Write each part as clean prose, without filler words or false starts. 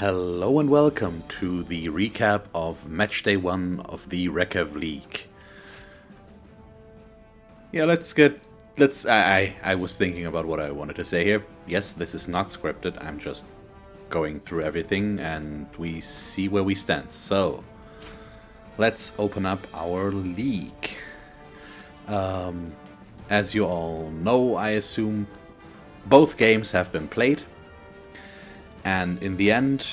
Hello and welcome to the recap of match day 1 of the Rekef League. Yeah, I was thinking about what I wanted to say here. Yes, this is not scripted, I'm just going through everything and we see where we stand. So, let's open up our league. As you all know, I assume both games have been played. And in the end,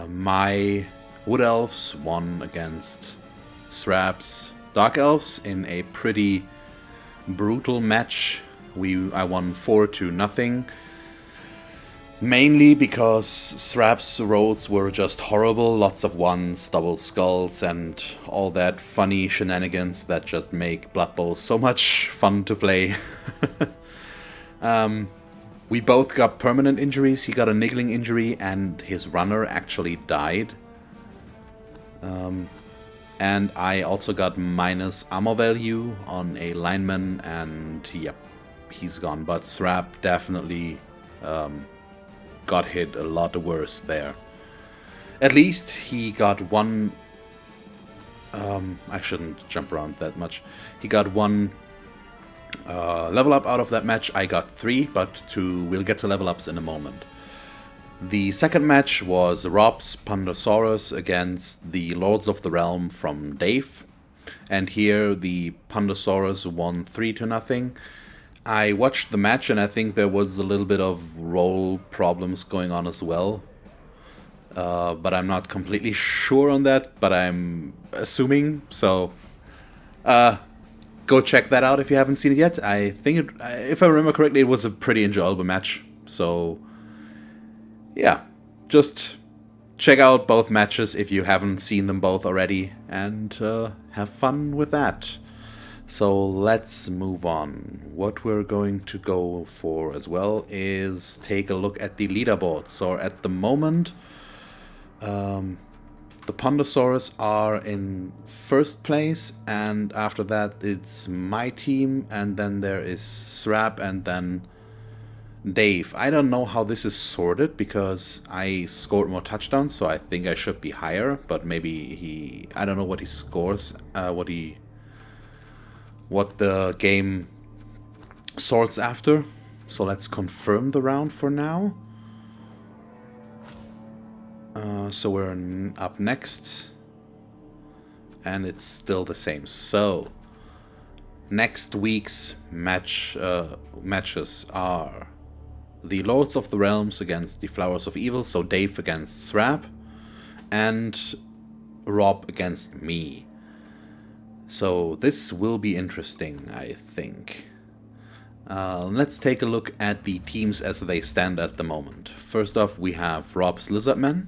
my Wood Elves won against Thrap's Dark Elves in a pretty brutal match. I won 4-0, mainly because Thrap's rolls were just horrible. Lots of ones, double skulls, and all that funny shenanigans that just make Blood Bowl so much fun to play. We both got permanent injuries. He got a niggling injury and his runner actually died. And I also got minus armor value on a lineman, and yep, he's gone. But Thrap definitely got hit a lot worse there. At least he got one... I shouldn't jump around that much. He got one... level up out of that match. I got 3, but we'll get to level ups in a moment. The second match was Rob's Pandasaurus against the Lords of the Realm from Dave. And here the Pandasaurus won 3-0. I watched the match and I think there was a little bit of roll problems going on as well. But I'm not completely sure on that, but I'm assuming, so... go check that out if you haven't seen it yet. I think, if I remember correctly, it was a pretty enjoyable match. So, yeah, just check out both matches if you haven't seen them both already, and have fun with that. So let's move on. What we're going to go for as well is take a look at the leaderboard. So at the moment... the Pandasaurus are in first place, and after that it's my team, and then there is Thrap, and then Dave. I don't know how this is sorted, because I scored more touchdowns, so I think I should be higher, but maybe I don't know what he scores, what the game sorts after. So let's confirm the round for now. So we're up next, and it's still the same. So next week's matches are the Lords of the Realms against the Flowers of Evil, so Dave against Thrap, and Rob against me. So this will be interesting, I think. Let's take a look at the teams as they stand at the moment. First off, we have Rob's Lizardman.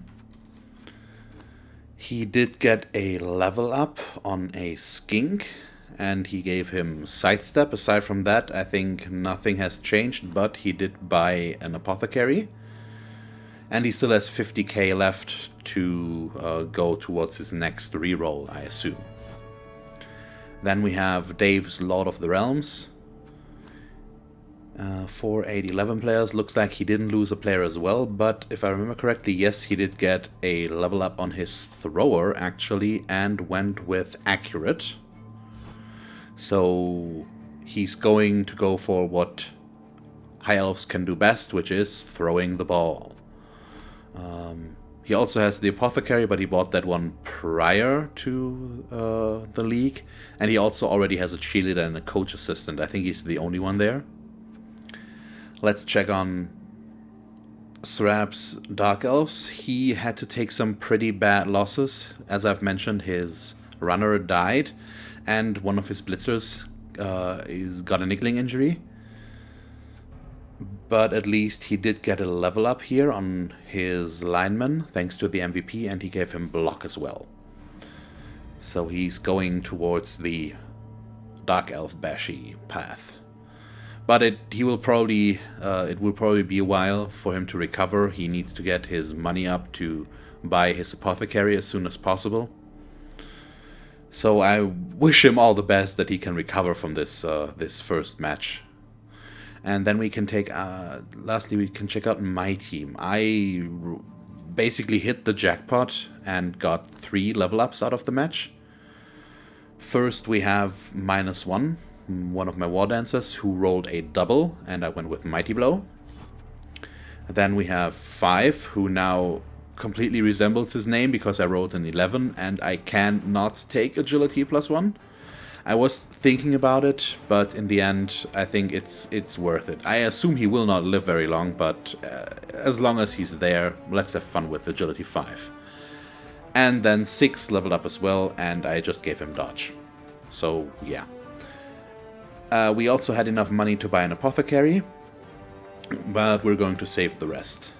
He did get a level up on a skink, and he gave him sidestep. Aside from that, I think nothing has changed, but he did buy an apothecary. And he still has 50k left to go towards his next reroll, I assume. Then we have Dave's Lord of the Realms. For 8-11 players, looks like he didn't lose a player as well, but if I remember correctly, yes, he did get a level up on his thrower, actually, and went with accurate. So he's going to go for what High Elves can do best, which is throwing the ball. He also has the apothecary, but he bought that one prior to the league, and he also already has a cheerleader and a coach assistant. I think he's the only one there. Let's check on Thrap's Dark Elves. He had to take some pretty bad losses. As I've mentioned, his runner died, and one of his blitzers got a niggling injury. But at least he did get a level up here on his lineman, thanks to the MVP, and he gave him block as well. So he's going towards the Dark Elf Bashy path. But it will probably be a while for him to recover. He needs to get his money up to buy his apothecary as soon as possible. So I wish him all the best that he can recover from this first match. And then we can take, lastly, we can check out my team. I basically hit the jackpot and got 3 level ups out of the match. First we have -1, one of my War Dancers, who rolled a double, and I went with Mighty Blow. Then we have 5, who now completely resembles his name because I rolled an 11, and I cannot take Agility +1. I was thinking about it, but in the end, I think it's worth it. I assume he will not live very long, but as long as he's there, let's have fun with Agility 5. And then 6 leveled up as well, and I just gave him Dodge. So, yeah. We also had enough money to buy an Apothecary, but we're going to save the rest.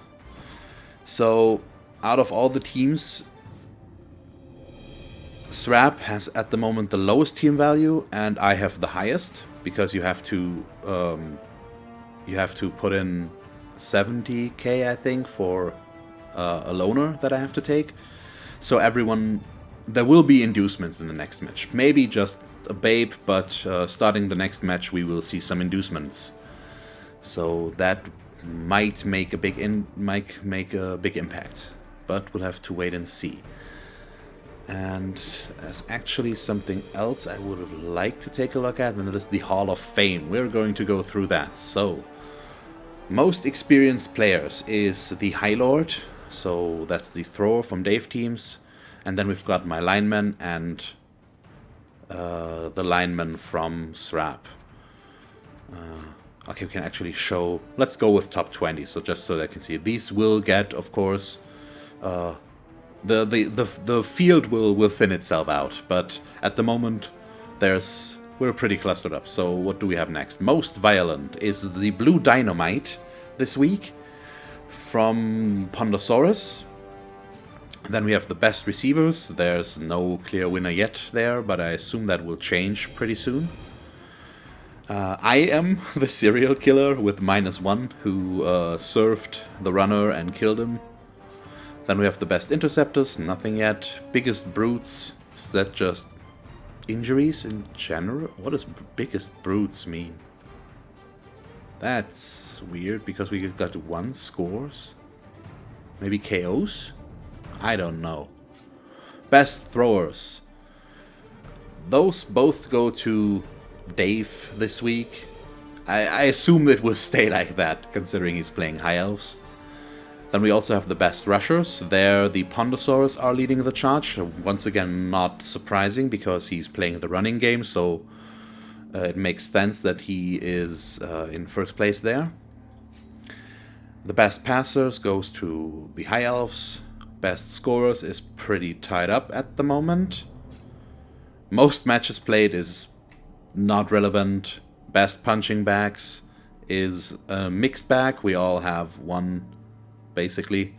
So, out of all the teams, Srap has at the moment the lowest team value, and I have the highest, because you have to put in 70k, I think, for a loner that I have to take. So everyone, there will be inducements in the next match. Maybe just a babe, but starting the next match we will see some inducements. So that might make a big impact, but we'll have to wait and see. And there's actually something else I would have liked to take a look at, and that is the Hall of Fame. We're going to go through that. So, most experienced players is the High Lord, so that's the thrower from Dave teams. And then we've got my lineman and the lineman from Srap. Okay, we can actually show... Let's go with top 20, so just so they can see. These will get, of course... The field will thin itself out, but at the moment we're pretty clustered up. So what do we have next? Most violent is the Blue Dynamite this week from Pondosaurus. Then we have the best receivers. There's no clear winner yet there, but I assume that will change pretty soon. I am the serial killer with -1 who served the runner and killed him. Then we have the best interceptors, nothing yet. Biggest brutes, is that just injuries in general? What does biggest brutes mean? That's weird, because we got 1 scores? Maybe KOs? I don't know. Best throwers. Those both go to Dave this week. I assume it will stay like that, considering he's playing High Elves. Then we also have the best rushers. There the Pondosaurus are leading the charge. Once again, not surprising because he's playing the running game, so it makes sense that he is in first place there. The best passers goes to the High Elves. Best scorers is pretty tied up at the moment. Most matches played is not relevant. Best punching bags is a mixed bag. We all have 1... basically,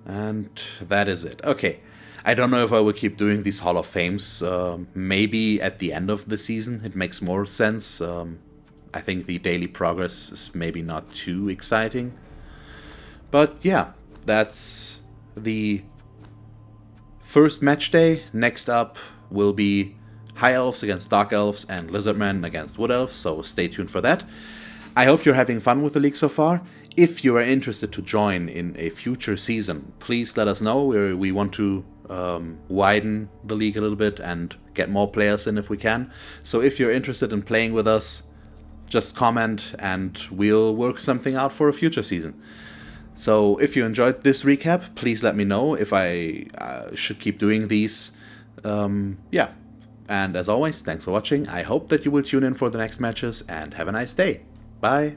and that is it. Okay, I don't know if I will keep doing these Hall of Fames. Maybe at the end of the season it makes more sense. I think the daily progress is maybe not too exciting, but yeah, that's the first match day. Next up will be High Elves against Dark Elves and Lizardmen against Wood Elves, so stay tuned for that. I hope you're having fun with the league so far. If you are interested to join in a future season, please let us know. We want to widen the league a little bit and get more players in if we can. So if you're interested in playing with us, just comment and we'll work something out for a future season. So if you enjoyed this recap, please let me know if I should keep doing these. Yeah, and as always, thanks for watching. I hope that you will tune in for the next matches and have a nice day. Bye.